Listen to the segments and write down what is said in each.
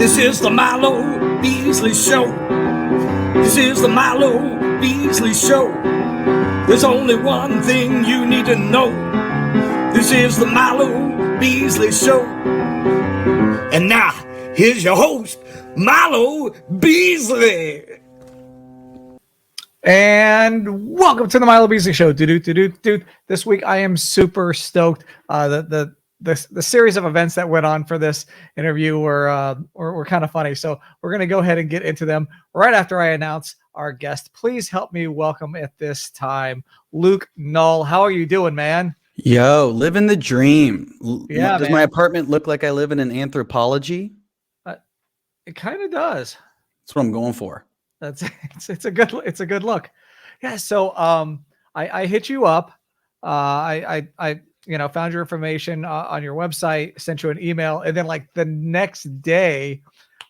This is the Milo Beasley Show. This is the Milo Beasley Show. There's only one thing you need to know. This is the Milo Beasley Show. And now, here's your host, Milo Beasley. And welcome to the Milo Beasley Show. This week I am super stoked. The series of events that went on for this interview were kind of funny. So we're going to go ahead and get into them right after I announce our guest. Please help me welcome at this time, Luke Null. How are you doing, man? Yo, living the dream. Yeah, Does my apartment look like I live in an anthropology? It kind of does. That's what I'm going for. It's a good look. Yeah. So I hit you up. I found your information on your website, sent you an email, and then like the next day,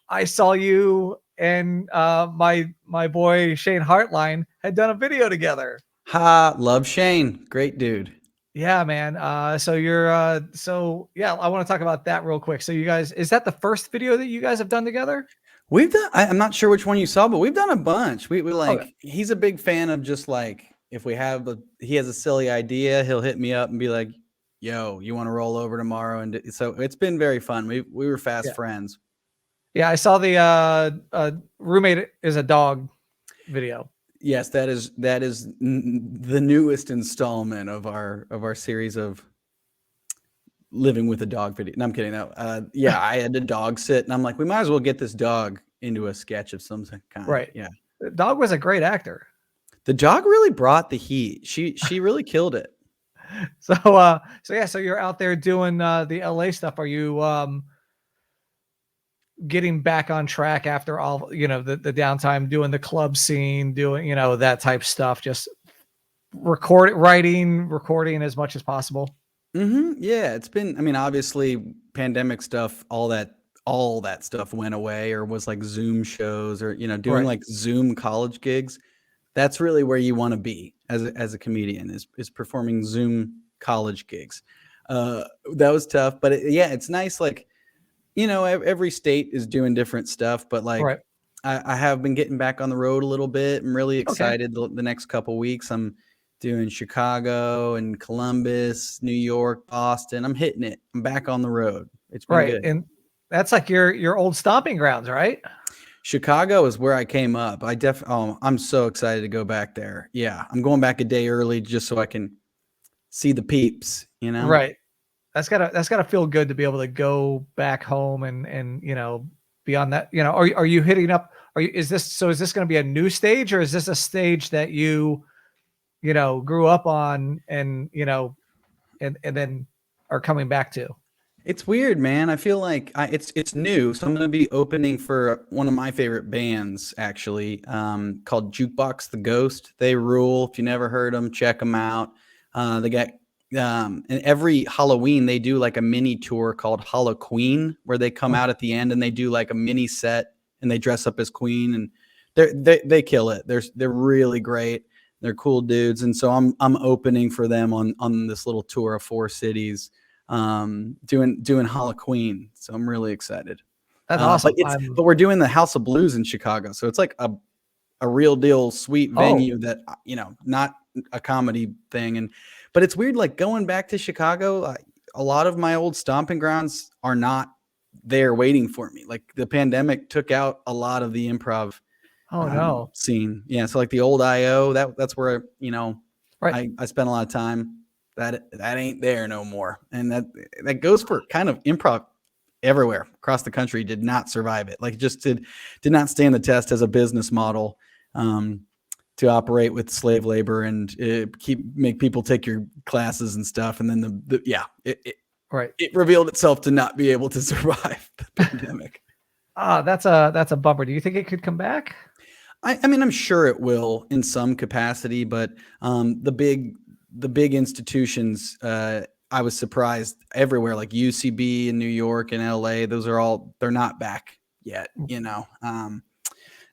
I saw you and my boy Shane Hartline had done a video together. Love Shane, great dude. Yeah, man. I want to talk about that real quick. So you guys, is that the first video that you guys have done together? We've done. I'm not sure which one you saw, but we've done a bunch. We like. Okay. He's a big fan of just like if he has a silly idea, he'll hit me up and be like, "Yo, you want to roll over tomorrow?" And so it's been very fun. We were fast friends. Yeah, I saw the roommate is a dog video. Yes, that is the newest installment of our series of living with a dog video. No, I'm kidding. No, I had a dog sit, and I'm like, we might as well get this dog into a sketch of some kind. Right. Yeah. The dog was a great actor. The dog really brought the heat. She really killed it. So you're out there doing the LA stuff. Are you getting back on track after all, the downtime, doing the club scene, doing, that type stuff, just recording as much as possible? Mm-hmm. Yeah, it's been, obviously pandemic stuff, all that stuff went away or was like Zoom shows or, doing like Zoom college gigs. That's really where you want to be as a comedian is performing Zoom college gigs. That was tough, but it's nice. Like, every state is doing different stuff, but like I have been getting back on the road a little bit. I'm really excited. The next couple weeks, I'm doing Chicago and Columbus, New York, Boston. I'm hitting it. I'm back on the road. It's been good. And that's like your old stomping grounds, right? Chicago is where I came up. I'm so excited to go back there. Yeah, I'm going back a day early just so I can see the peeps. Right. That's gotta feel good to be able to go back home and be on that. Are you hitting up? Is this going to be a new stage, or is this a stage that you grew up on and and then are coming back to? It's weird, man. I feel like it's new. So I'm going to be opening for one of my favorite bands, actually, called Jukebox the Ghost. They rule. If you never heard them, check them out. They got and every Halloween they do like a mini tour called Halloween, where they come out at the end and they do like a mini set and they dress up as Queen, and they kill it. They're really great. They're cool dudes, and so I'm opening for them on this little tour of 4 cities. Doing Halloween, so I'm really excited. That's awesome. But we're doing the House of Blues in Chicago, so it's like a real deal sweet venue that not a comedy thing. But it's weird, like going back to Chicago. A lot of my old stomping grounds are not there waiting for me. Like the pandemic took out a lot of the improv scene. Yeah, so like the old IO, that's where I spent a lot of time. That ain't there no more. And that goes for kind of improv everywhere across the country. Did not survive it. Like it just did not stand the test as a business model to operate with slave labor and make people take your classes and stuff. And then it revealed itself to not be able to survive the pandemic. That's a bummer. Do you think it could come back? I'm sure it will in some capacity, but the big institutions, I was surprised everywhere, like UCB in New York and LA. They're not back yet.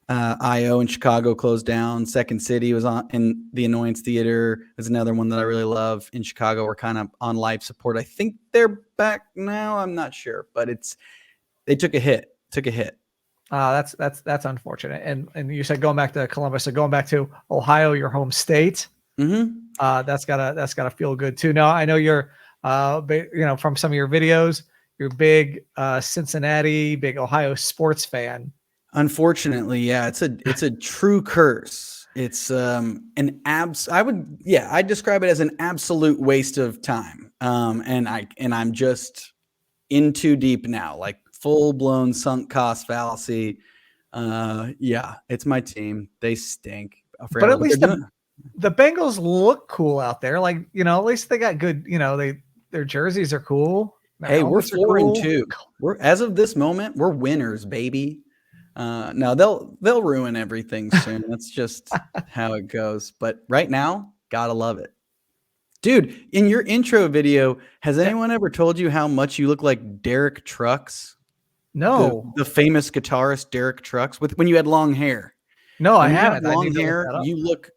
IO in Chicago closed down. Second City was on, in the Annoyance Theater is another one that I really love in Chicago. We're kind of on life support. I think they're back now. I'm not sure, but they took a hit. took a hit. That's unfortunate. And you said going back to Columbus, so going back to Ohio, your home state. Mm-hmm. That's gotta feel good too. Now I know you're, from some of your videos, you're big Cincinnati, big Ohio sports fan. Unfortunately, yeah, it's a true curse. It's I'd describe it as an absolute waste of time. And I'm just in too deep now, like full blown sunk cost fallacy. Yeah, it's my team. They stink. But at least the Bengals look cool out there. Like, at least they got good, their jerseys are cool. Hey, we're 4-2. We're, as of this moment, we're winners, baby. No, they'll ruin everything soon. That's just how it goes. But right now, gotta love it. Dude, in your intro video, has anyone ever told you how much you look like Derek Trucks? No. The famous guitarist Derek Trucks when you had long hair. No, when I haven't. Long hair, you look,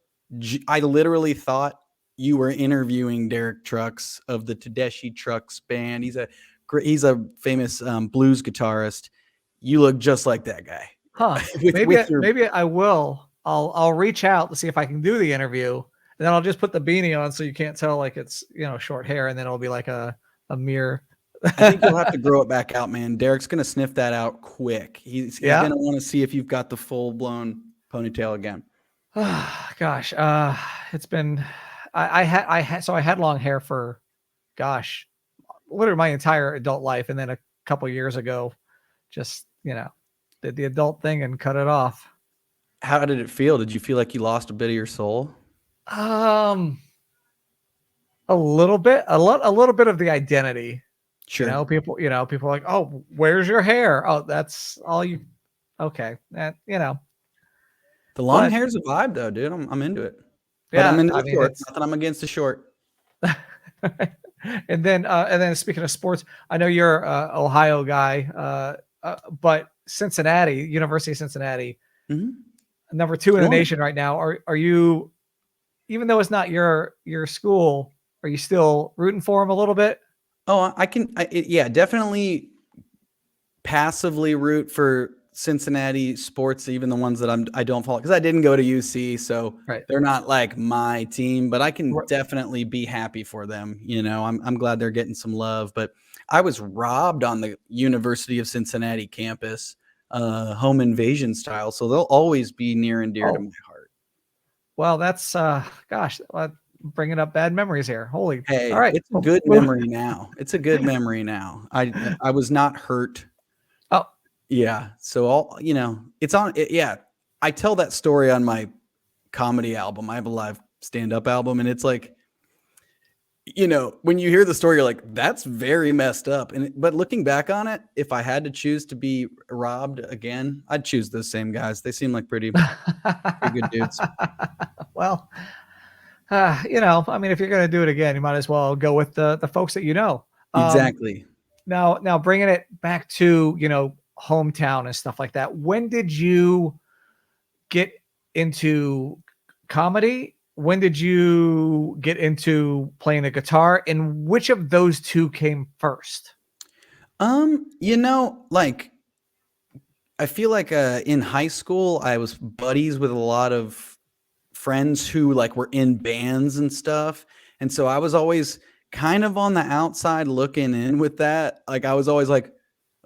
I literally thought you were interviewing Derek Trucks of the Tedeschi Trucks band. He's a famous blues guitarist. You look just like that guy. Huh. Maybe I will. I'll reach out to see if I can do the interview, and then I'll just put the beanie on so you can't tell like it's short hair, and then it'll be like a mirror. I think you'll have to grow it back out, man. Derek's gonna sniff that out quick. He's gonna want to see if you've got the full blown ponytail again. Gosh, it's been. I had long hair for, gosh, literally my entire adult life, and then a couple years ago, just did the adult thing and cut it off. How did it feel? Did you feel like you lost a bit of your soul? A little bit, a little bit of the identity. Sure. People are like, oh, where's your hair? Oh, that's all you. Okay. The long hair's a vibe though, dude. I'm into it. But Yeah. I'm into the short. Not that I'm against the short. And then speaking of sports, I know you're a Ohio guy, but Cincinnati, University of Cincinnati, number 2 in the nation right now. Are you, even though it's not your school, are you still rooting for them a little bit? Oh, yeah, definitely passively root for Cincinnati sports, even the ones that I don't follow, because I didn't go to UC, so they're not like my team, but I can definitely be happy for them. I'm glad they're getting some love, but I was robbed on the University of Cincinnati campus, home invasion style, so they'll always be near and dear to my heart. Well, that's gosh, bringing up bad memories here. Holy, hey, all right, it's a good memory now. It's a good memory now. I was not hurt. Oh, yeah. So it's on it. Yeah, I tell that story on my comedy album. I have a live stand-up album, and it's like, when you hear the story, you're like, that's very messed up. But looking back on it, if I had to choose to be robbed again, I'd choose those same guys. They seem like pretty good dudes. Well, I mean, if you're going to do it again, you might as well go with the folks that Exactly. Now bringing it back to, hometown and stuff like that. When did you get into comedy? When did you get into playing the guitar? And which of those two came first? Like, I feel like in high school, I was buddies with a lot of friends who like were in bands and stuff. And so I was always kind of on the outside looking in with that. Like I was always like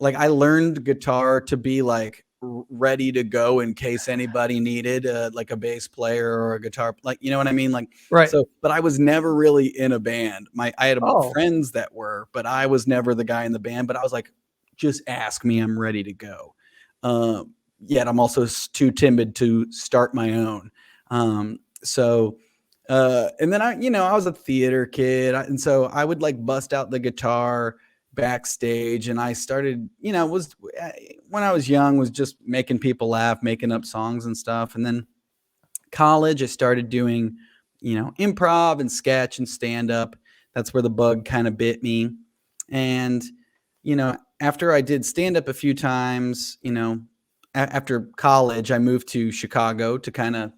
I learned guitar to be like ready to go in case anybody needed like a bass player or a guitar, like, you know what I mean? Like, right. So, but I was never really in a band. I had friends that were, but I was never the guy in the band, but I was like, just ask me, I'm ready to go. Yet I'm also too timid to start my own. And then I was a theater kid, and so I would like bust out the guitar backstage, and I started, when I was young, was just making people laugh, making up songs and stuff. And then college, I started doing, improv and sketch and stand up. That's where the bug kind of bit me. And, after I did stand up a few times, after college, I moved to Chicago to kind of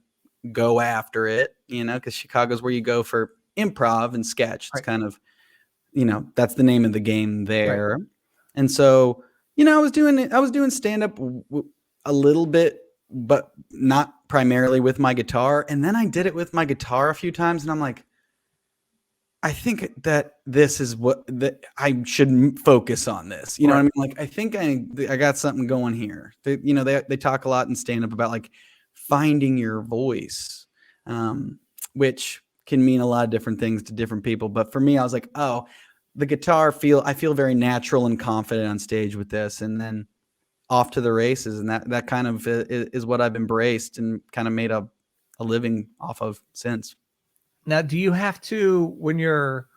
go after it, because Chicago's where you go for improv and sketch. It's kind of, that's the name of the game there. Right. And so, I was doing stand up a little bit, but not primarily with my guitar. And then I did it with my guitar a few times, and I'm like, I think that this is that I should focus on this. You know what I mean? Like, I think I got something going here. They talk a lot in stand up about like finding your voice, which can mean a lot of different things to different people. But for me, I was like, oh, the guitar I feel very natural and confident on stage with this, and then off to the races. And that kind of is what I've embraced and kind of made a living off of since. Now, do you have to, when you're,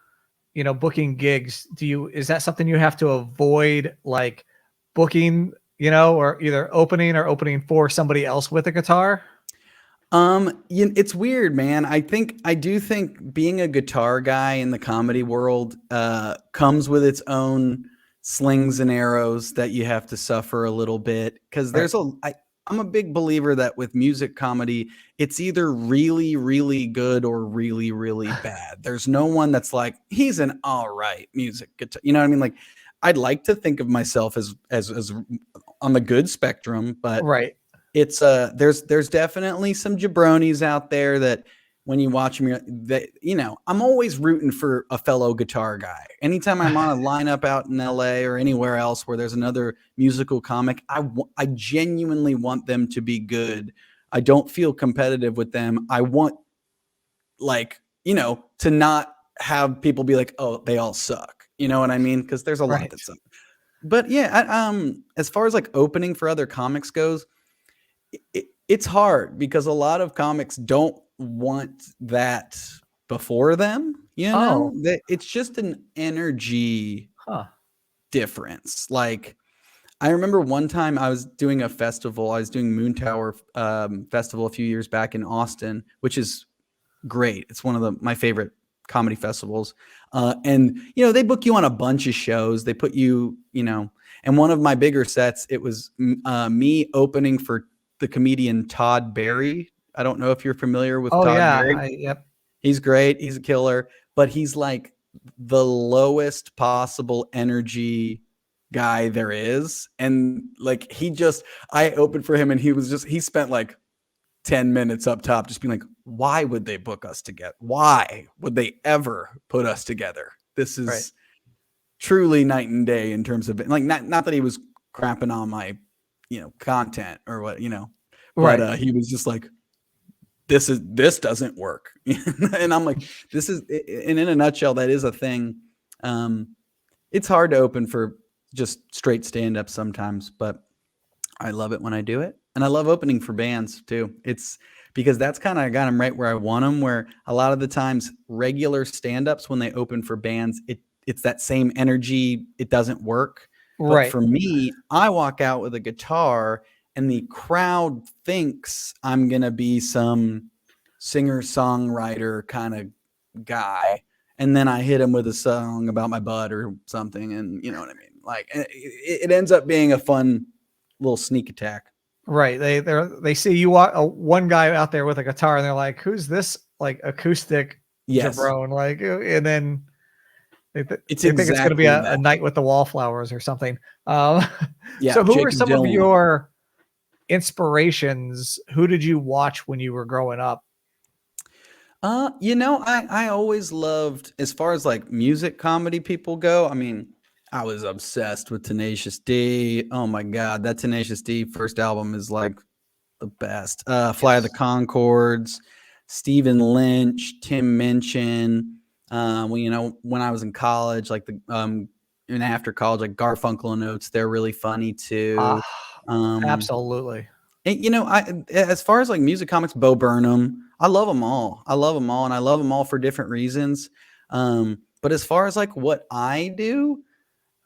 booking gigs, is that something you have to avoid, like booking, or either opening for somebody else with a guitar? It's weird, man. I do think being a guitar guy in the comedy world comes with its own slings and arrows that you have to suffer a little bit, because I'm a big believer that with music comedy, it's either really, really good or really, really bad. There's no one that's like, he's an all right music guitar. You know what I mean? Like, I'd like to think of myself as on the good spectrum, but it's there's definitely some jabronis out there that when you watch them, I'm always rooting for a fellow guitar guy. Anytime I'm on a lineup out in LA or anywhere else where there's another musical comic, I genuinely want them to be good. I don't feel competitive with them. I want, to not have people be like, oh, they all suck. You know what I mean? Because there's a lot that suck. But yeah, as far as like opening for other comics goes, it's hard because a lot of comics don't want that before them. It's just an energy difference. Like, I remember one time I was doing a festival. I was doing Moon Tower Festival a few years back in Austin, which is great. It's one of my favorite comedy festivals. And they book you on a bunch of shows. They put you, and one of my bigger sets, it was me opening for the comedian Todd Barry. I don't know if you're familiar with Todd Barry. Yep. He's great. He's a killer, but he's like the lowest possible energy guy there is. And like, I opened for him and he spent like 10 minutes up top just being like, why would they book us together? Why would they ever put us together? This is truly night and day in terms of like, not that he was crapping on my, content or what, but he was just like, this doesn't work. And I'm like, and in a nutshell, that is a thing. It's hard to open for just straight stand-up sometimes, but I love it when I do it. And I love opening for bands too. It's because that's kind of got them right where I want them, where a lot of the times regular stand-ups, when they open for bands, it's that same energy. It doesn't work. But for me, I walk out with a guitar and the crowd thinks I'm going to be some singer-songwriter kind of guy. And then I hit him with a song about my butt or something. And you know what I mean? Like, it ends up being a fun little sneak attack. Right. They see you walk one guy out there with a guitar and they're like, who's this like acoustic jabron? Like, and then they think it's going to be a night with the Wallflowers or something. So who were some of your inspirations? Who did you watch when you were growing up? I always loved, as far as like music comedy people go, I mean, I was obsessed with Tenacious D. Oh my God, that Tenacious D first album is like the best. Fly of the Conchords, Stephen Lynch, Tim Minchin. When I was in college, like and after college, like Garfunkel and Oates, they're really funny too. Absolutely. And, as far as like music comics, Bo Burnham, I love them all. And I love them all for different reasons. But as far as like what I do,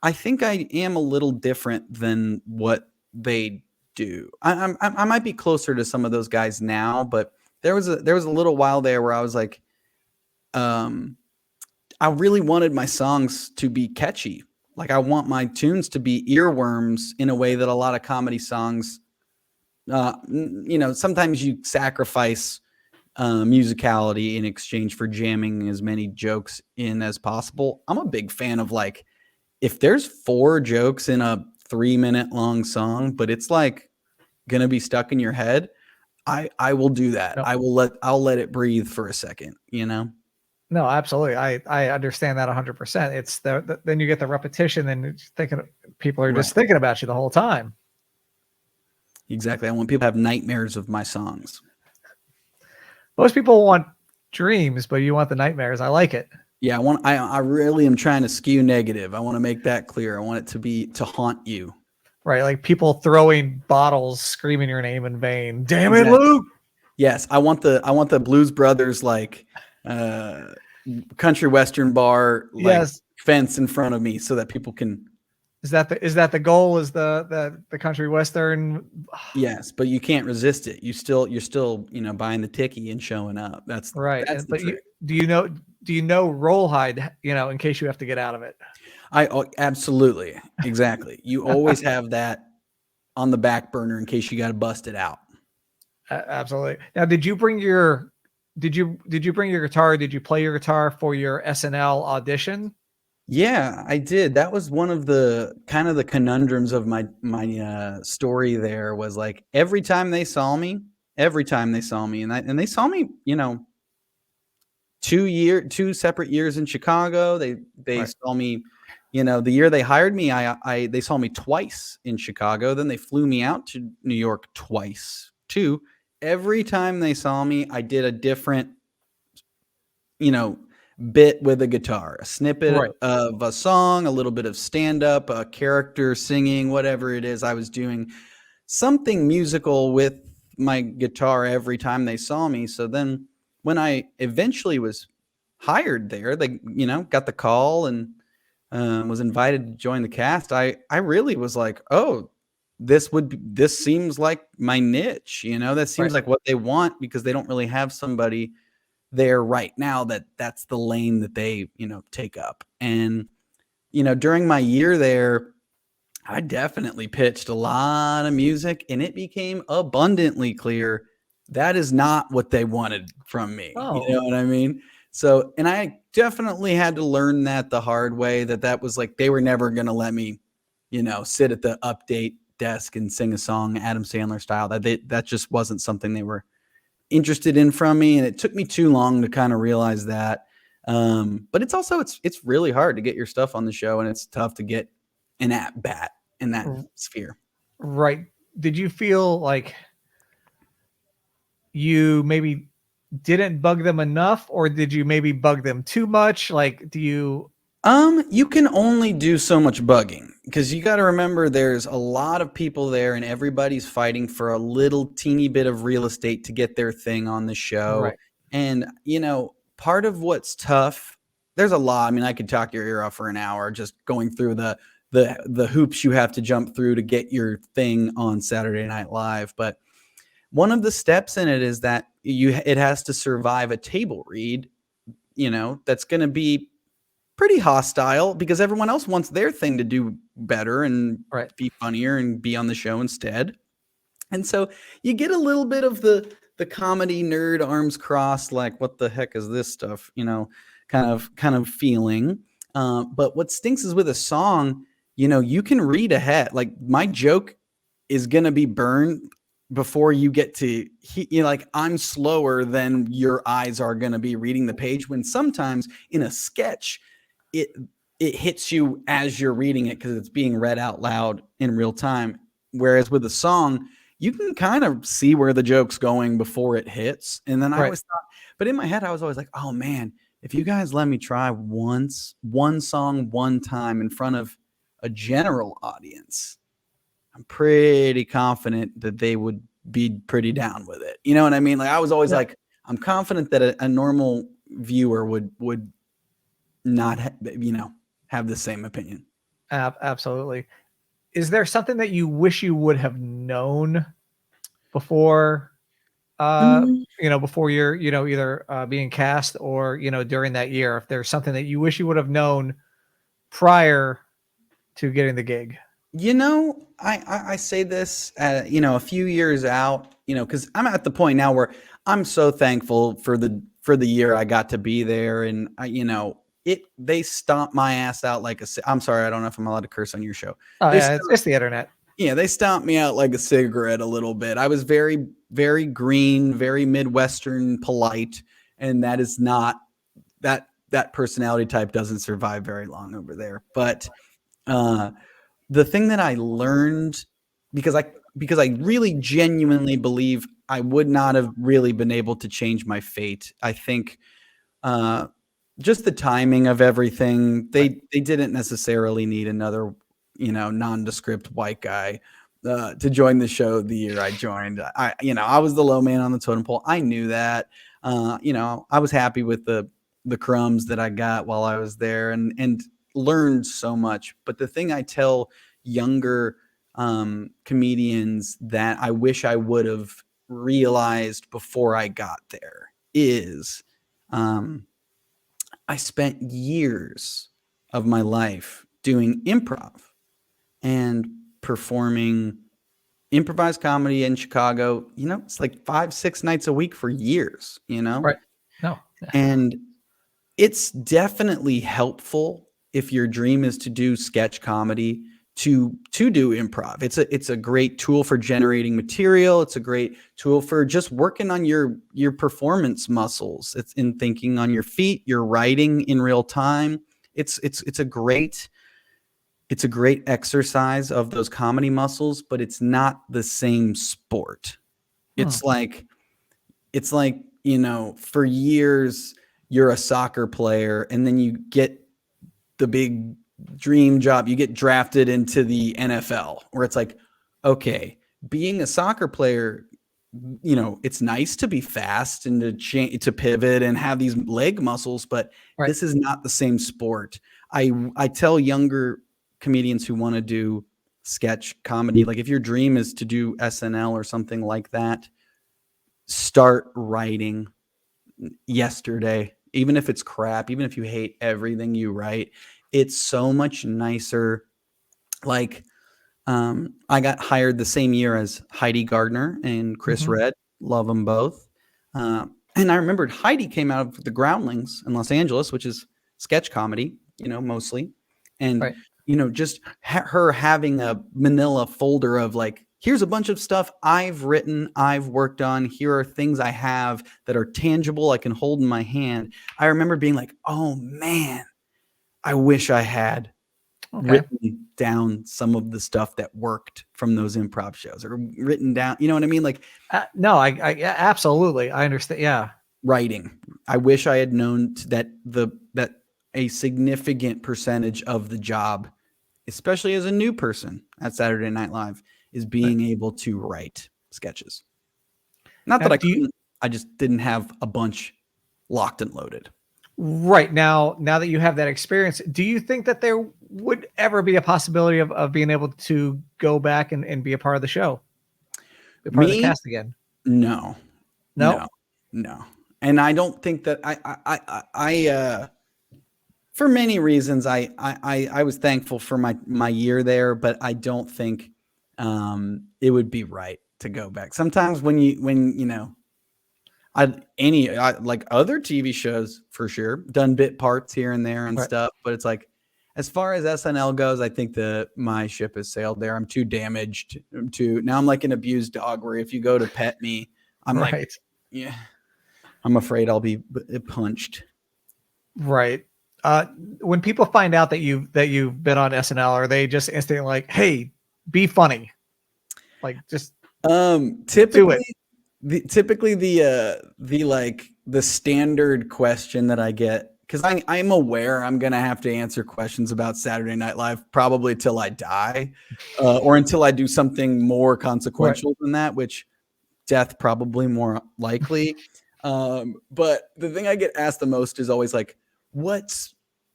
I think I am a little different than what they do. I might be closer to some of those guys now, but there was a little while there where I was like, I really wanted my songs to be catchy. Like, I want my tunes to be earworms in a way that a lot of comedy songs, sometimes you sacrifice musicality in exchange for jamming as many jokes in as possible. I'm a big fan of like, if there's 4 jokes in a 3-minute long song, but it's like gonna be stuck in your head, I will do that. No. I'll let it breathe for a second, you know? No, absolutely. I understand that 100%. It's then you get the repetition and it's thinking people are just thinking about you the whole time. Exactly. I want people to have nightmares of my songs. Most people want dreams, but you want the nightmares. I like it. Yeah, I really am trying to skew negative. I want to make that clear. I want it to haunt you. Right, like people throwing bottles, screaming your name in vain. Damn it, Exactly. Luke! Yes, I want the Blues Brothers like country western bar like fence in front of me so that people can. Is that the goal? Is the country western? Yes, but you can't resist it. You're still buying the ticket and showing up. That's right. That's the trick. Do you know Rollhide? In case you have to get out of it. Absolutely, exactly. You always have that on the back burner in case you got to bust it out. Absolutely. Now, did you bring your guitar? Did you play your guitar for your SNL audition? Yeah, I did. That was one of the kind of the conundrums of my story. There was like every time they saw me, and they saw me, 2 separate years in Chicago. They saw me, the year they hired me. They saw me twice in Chicago. Then they flew me out to New York twice too. Every time they saw me, I did a different, bit with a guitar, a snippet of a song, a little bit of stand-up, a character singing, whatever it is. I was doing something musical with my guitar every time they saw me. So then when I eventually was hired there, they, got the call and was invited to join the cast. I really was like, oh, this seems like my niche, that seems like what they want, because they don't really have somebody there right now that's the lane that they take up. And during my year there, I definitely pitched a lot of music, and it became abundantly clear that is not what they wanted from me. You know what I mean? So, and I definitely had to learn that the hard way, that was like they were never going to let me sit at the update desk and sing a song Adam Sandler style. That just wasn't something they were interested in from me, and it took me too long to kind of realize that. But it's also it's really hard to get your stuff on the show, and it's tough to get an at bat in that sphere. Right. Did you feel like you maybe didn't bug them enough, or did you maybe bug them too much? Like, do you? You can only do so much bugging, because you got to remember there's a lot of people there, and everybody's fighting for a little teeny bit of real estate to get their thing on the show. Right. And, part of what's tough, there's a lot. I mean, I could talk your ear off for an hour just going through the hoops you have to jump through to get your thing on Saturday Night Live. But one of the steps in it is that it has to survive a table read, that's going to be pretty hostile, because everyone else wants their thing to do better and be funnier and be on the show instead. And so you get a little bit of the comedy nerd arms crossed, like, what the heck is this stuff, kind of feeling. But what stinks is with a song, you can read ahead. Like, my joke is going to be burned before you get to, like, I'm slower than your eyes are going to be reading the page, when sometimes in a sketch, it hits you as you're reading it, because it's being read out loud in real time. Whereas with a song, you can kind of see where the joke's going before it hits. And then I always thought, but in my head, I was always like, oh man, if you guys let me try one song, one time in front of a general audience, I'm pretty confident that they would be pretty down with it. You know what I mean? Like, I was always like, I'm confident that a normal viewer would not have the same opinion. Absolutely. Is there something that you wish you would have known before before you're either being cast or during that year? If there's something that you wish you would have known prior to getting the gig? I say this a few years out, because I'm at the point now where I'm so thankful for the year I got to be there. And they stomp my ass out like I'm sorry, I don't know if I'm allowed to curse on your show. Oh yeah, it's the internet. Yeah, they stomped me out like a cigarette a little bit. I was very, very green, very Midwestern polite, and that is not that personality type doesn't survive very long over there. But the thing that I learned, because I really genuinely believe I would not have really been able to change my fate. I think just the timing of everything, they didn't necessarily need another, nondescript white guy to join the show the year I joined. I was the low man on the totem pole. I knew that. I was happy with the crumbs that I got while I was there, and learned so much. But the thing I tell younger comedians that I wish I would have realized before I got there is I spent years of my life doing improv and performing improvised comedy in Chicago. It's like 5-6 nights a week for years, Right. No. And it's definitely helpful if your dream is to do sketch comedy to do improv. It's a great tool for generating material. It's a great tool for just working on your performance muscles. It's in thinking on your feet, your writing in real time. It's a great exercise of those comedy muscles, but it's not the same sport. It's like, for years you're a soccer player and then you get the big dream job. You get drafted into the NFL, where it's like, okay, being a soccer player, it's nice to be fast and to pivot and have these leg muscles, but this is not the same sport. I tell younger comedians who want to do sketch comedy, like if your dream is to do SNL or something like that, start writing yesterday. Even if it's crap, even if you hate everything you write, it's so much nicer. Like, I got hired the same year as Heidi Gardner and Chris Redd. Love them both. And I remembered Heidi came out of the Groundlings in Los Angeles, which is sketch comedy, mostly. And, just her having a manila folder of like, here's a bunch of stuff I've written, I've worked on. Here are things I have that are tangible, I can hold in my hand. I remember being like, oh man, I wish I had written down some of the stuff that worked from those improv shows, or written down, you know what I mean? Like, no, I absolutely. I understand. Yeah. Writing. I wish I had known that a significant percentage of the job, especially as a new person at Saturday Night Live, is being able to write sketches. Not that I couldn't, I just didn't have a bunch locked and loaded. Right. Now that you have that experience, do you think that there would ever be a possibility of being able to go back and be a part of the show? Be part of the cast again? No. And I don't think that I for many reasons, I was thankful for my year there, but I don't think it would be right to go back. Sometimes when like other TV shows, for sure, done bit parts here and there and stuff, but it's like, as far as SNL goes, I think my ship has sailed there. I'm too damaged. Now I'm like an abused dog, where if you go to pet me, I'm like, yeah, I'm afraid I'll be punched. Right. When people find out that you've been on SNL, are they just instantly like, hey, be funny? Like, just typically the standard question that I get, because I'm aware I'm gonna have to answer questions about Saturday Night Live probably till I die, or until I do something more consequential than that, which death probably more likely. But the thing I get asked the most is always like, what's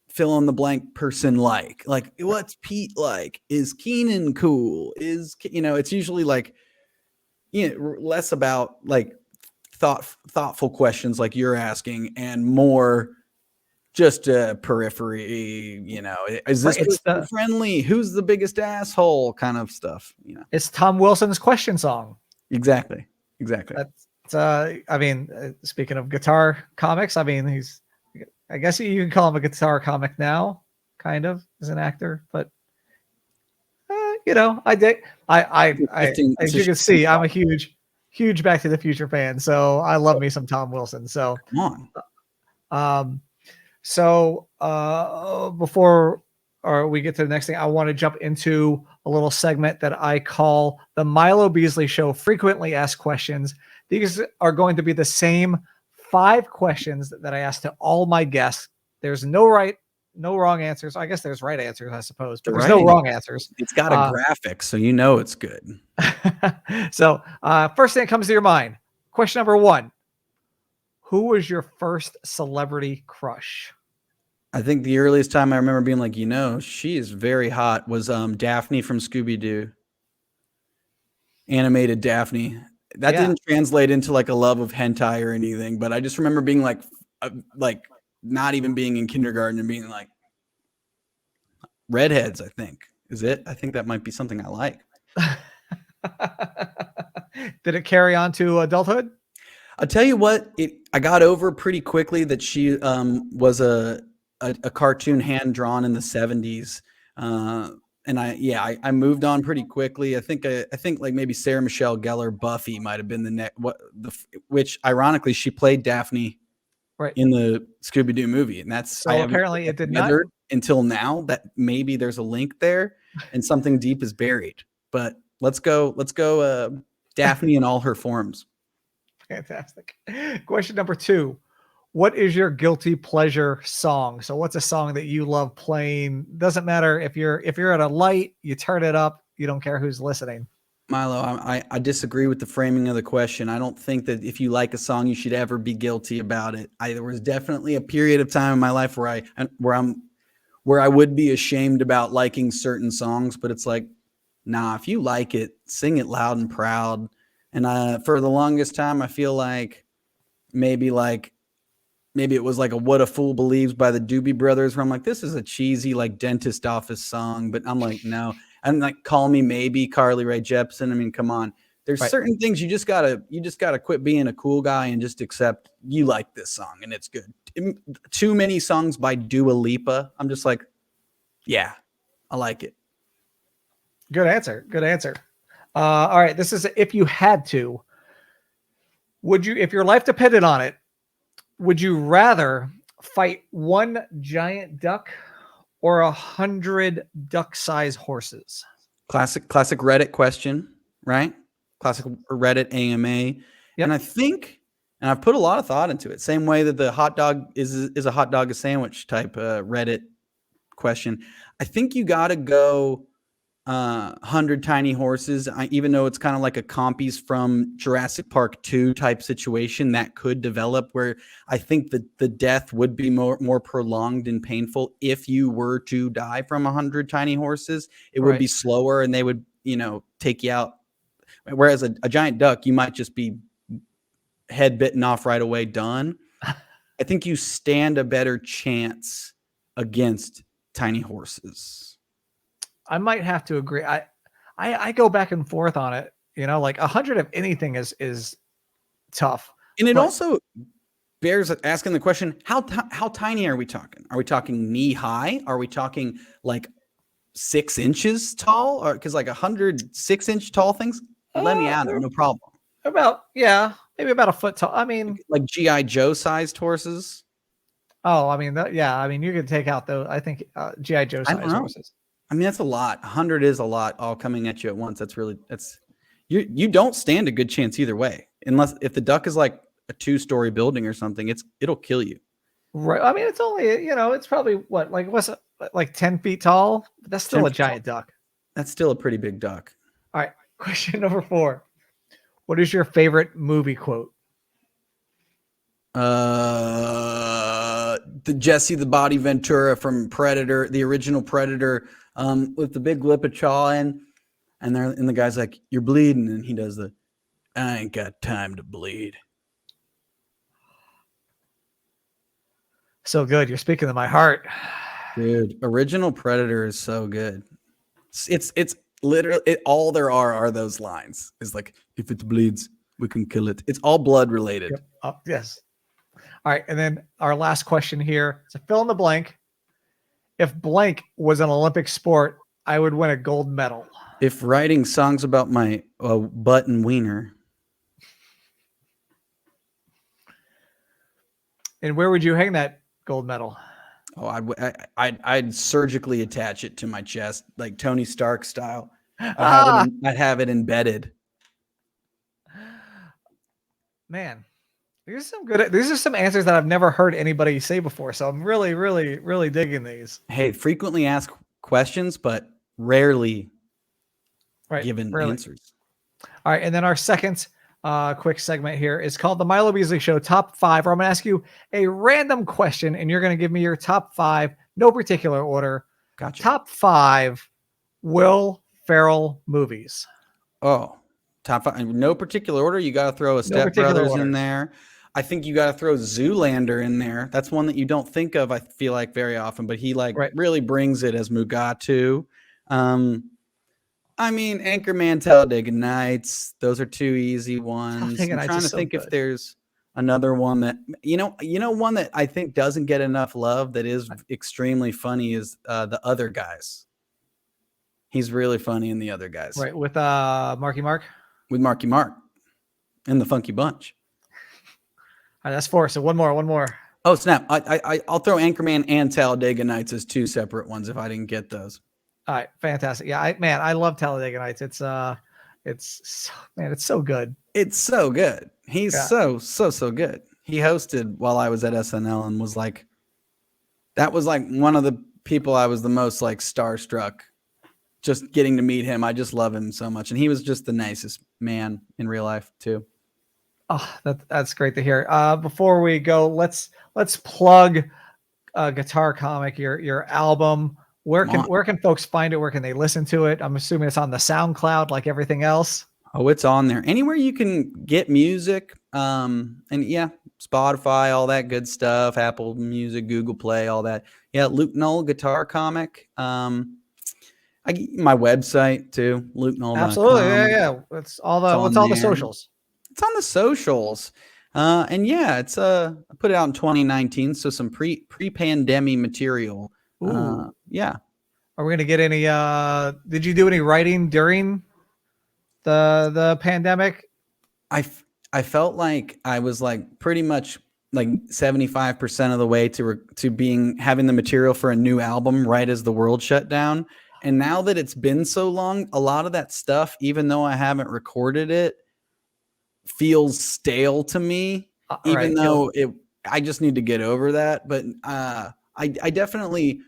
fill in the blank person like? Like, what's Pete like? Is Keenan cool? It's usually like, less about like thoughtful questions like you're asking, and more just periphery, is this friendly? Who's the biggest asshole kind of stuff, It's Tom Wilson's question song. Exactly. That's, I mean, speaking of guitar comics, I mean, I guess you can call him a guitar comic now, kind of as an actor, but I dig. As you can see, I'm a huge Back to the Future fan, so I love me some Tom Wilson. So Come on. Before we get to the next thing, I want to jump into a little segment that I call the Milo Beasley Show frequently asked questions. These are going to be the same 5 questions that I ask to all my guests. There's no wrong answers. I guess there's right answers, I suppose, but there's no wrong answers. It's got a graphic, so you know it's good. So first thing that comes to your mind, question number 1. Who was your first celebrity crush? I think the earliest time I remember being like, she is very hot was Daphne from Scooby-Doo. Animated Daphne. That didn't translate into like a love of hentai or anything, but I just remember being like not even being in kindergarten and being like, redheads, I think. Is it? I think that might be something I like. Did it carry on to adulthood? I'll tell you what, I got over pretty quickly that she was a cartoon hand drawn in the 70s. And I moved on pretty quickly. I think like maybe Sarah Michelle Gellar Buffy might have been the next, which ironically she played Daphne in the Scooby-Doo movie. And that's, so apparently it did not until now that maybe there's a link there and something deep is buried, but let's go Daphne in all her forms. Fantastic. Question number 2. What is your guilty pleasure song? So what's a song that you love playing? Doesn't matter if you're at a light, you turn it up, you don't care who's listening. Milo, I disagree with the framing of the question. I don't think that if you like a song, you should ever be guilty about it. There was definitely a period of time in my life where I would be ashamed about liking certain songs, but it's like, nah, if you like it, sing it loud and proud. And for the longest time, I feel like maybe it was like a What a Fool Believes by the Doobie Brothers, where I'm like, this is a cheesy like dentist office song, but I'm like, no. And like Call Me Maybe, Carly Rae Jepsen. I mean, come on. There's certain things you just gotta quit being a cool guy and just accept you like this song and it's good. Too many songs by Dua Lipa. I'm just like, yeah, I like it. Good answer. All right. This is if you had to. If your life depended on it, would you rather fight one giant duck or 100 duck-sized horses? Classic Reddit question, right? Classic Reddit AMA. Yep. And I think, and I've put a lot of thought into it, same way that the hot dog is a hot dog a sandwich type Reddit question. I think you got to go 100 tiny horses, even though it's kind of like a Compies from Jurassic Park 2 type situation that could develop, where I think that the death would be more prolonged and painful if you were to die from 100 tiny horses. It would be slower and they would, take you out. Whereas a giant duck, you might just be head bitten off right away, done. I think you stand a better chance against tiny horses. I might have to agree. I go back and forth on it. Like 100 of anything is tough. And it also bears asking the question, how tiny are we talking? Are we talking knee high? Are we talking like 6 inches tall? Or because like 100 6-inch tall things, let me at them, no problem. Maybe about a foot tall. I mean, like G.I. Joe sized horses. Oh, I mean, you could take out those. I think G.I. Joe sized horses. I mean, that's a lot. 100 is a lot all coming at you at once. You don't stand a good chance either way. Unless if the duck is like a 2-story building or something, it'll kill you. Right. I mean, it's only, it's probably what's it, like 10 feet tall? That's still a giant duck. That's still a pretty big duck. All right. Question number 4. What is your favorite movie quote? The Jesse the Body Ventura from Predator, the original Predator, with the big lip of chaw in, and the guy's like, "You're bleeding," and he does "I ain't got time to bleed." So good. You're speaking to my heart, dude. Original Predator is so good. It's literally all there are those lines. It's like, if it bleeds, we can kill it. It's all blood related. Yep. Yes. All right, and then our last question here. So fill in the blank. If blank was an Olympic sport, I would win a gold medal. If writing songs about my butt and wiener. And where would you hang that gold medal? Oh, I'd surgically attach it to my chest, like Tony Stark style. I'd have it embedded. Man, these are some answers that I've never heard anybody say before. So I'm really, really, really digging these. Hey, frequently asked questions, but rarely given answers. All right, and then our second quick segment here is called the Milo Beasley Show Top 5, where I'm going to ask you a random question, and you're going to give me your top 5, no particular order. Gotcha. Top 5 Will Ferrell movies. Oh, top 5, no particular order. You got to throw a Step Brothers in there. I think you got to throw Zoolander in there. That's one that you don't think of, I feel like, very often, but he really brings it as Mugatu. I mean, Anchorman, Talladega Nights. Those are two easy ones. I'm trying to think if there's another one that one that I think doesn't get enough love that is extremely funny is The Other Guys. He's really funny in The Other Guys. Right, with Marky Mark. With Marky Mark and the Funky Bunch. All right, that's 4. So one more. Oh snap! I'll throw Anchorman and Talladega Nights as 2 separate ones if I didn't get those. All right, fantastic. Yeah, I love Talladega Nights. It's so good. It's so good. He's so good. He hosted while I was at SNL and was like, that was like one of the people I was the most like starstruck. Just getting to meet him, I just love him so much, and he was just the nicest man in real life too. Oh, that's great to hear. Before we go, let's plug Guitar Comic, your album. Where can folks find it? Where can they listen to it? I'm assuming it's on the SoundCloud like everything else. Oh, it's on there. Anywhere you can get music. And yeah, Spotify, all that good stuff, Apple Music, Google Play, all that. Yeah, Luke Null Guitar Comic. My website too, LukeNull.com. Absolutely. Yeah. It's all the socials. It's on the socials. And yeah, it's I put it out in 2019, so some pre-pandemic material. Yeah. Are we gonna get any? Did you do any writing during the pandemic? I felt like I was like pretty much like 75% of the way to having the material for a new album right as the world shut down. And now that it's been so long, a lot of that stuff, even though I haven't recorded it, feels stale to me. Even though I just need to get over that. But I definitely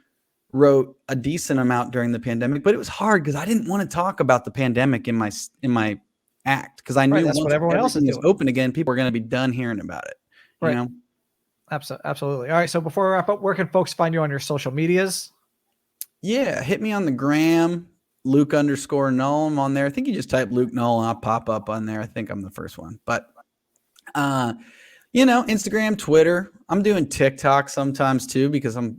wrote a decent amount during the pandemic, but it was hard because I didn't want to talk about the pandemic in my act because I knew that's what everyone else is doing. Open again, people are going to be done hearing about it. Right. You know? Absolutely. All right. So before we wrap up, where can folks find you on your social medias? Yeah, hit me on the gram, Luke_Null. I'm on there. I think you just type Luke Null and I'll pop up on there. I think I'm the first one, but Instagram, Twitter. I'm doing TikTok sometimes too because I'm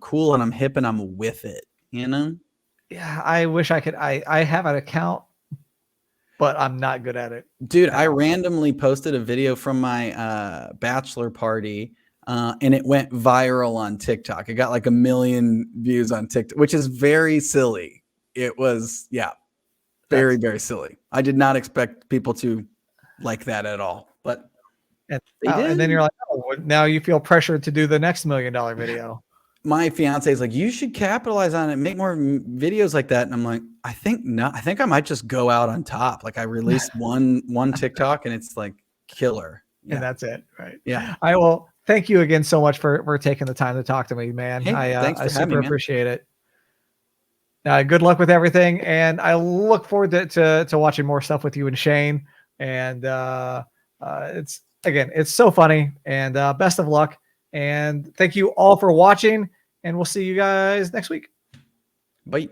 cool and I'm hip and I'm with it. Yeah, I wish I could. I have an account, but I'm not good at it. Dude, I randomly posted a video from my bachelor party. And it went viral on TikTok. It got like 1 million views on TikTok, which is very silly. It was, very, very silly. I did not expect people to like that at all, but they did. And then you're like, oh, now you feel pressured to do the next $1 million video. My fiance is like, you should capitalize on it, make more videos like that. And I'm like, I think I might just go out on top. Like I released one TikTok and it's like killer. Yeah. And that's it. Right. Yeah. I will. Thank you again so much for taking the time to talk to me, man. Hey, thanks for having me, appreciate it. Good luck with everything, and I look forward to watching more stuff with you and Shane. And it's so funny. And best of luck. And thank you all for watching. And we'll see you guys next week. Bye.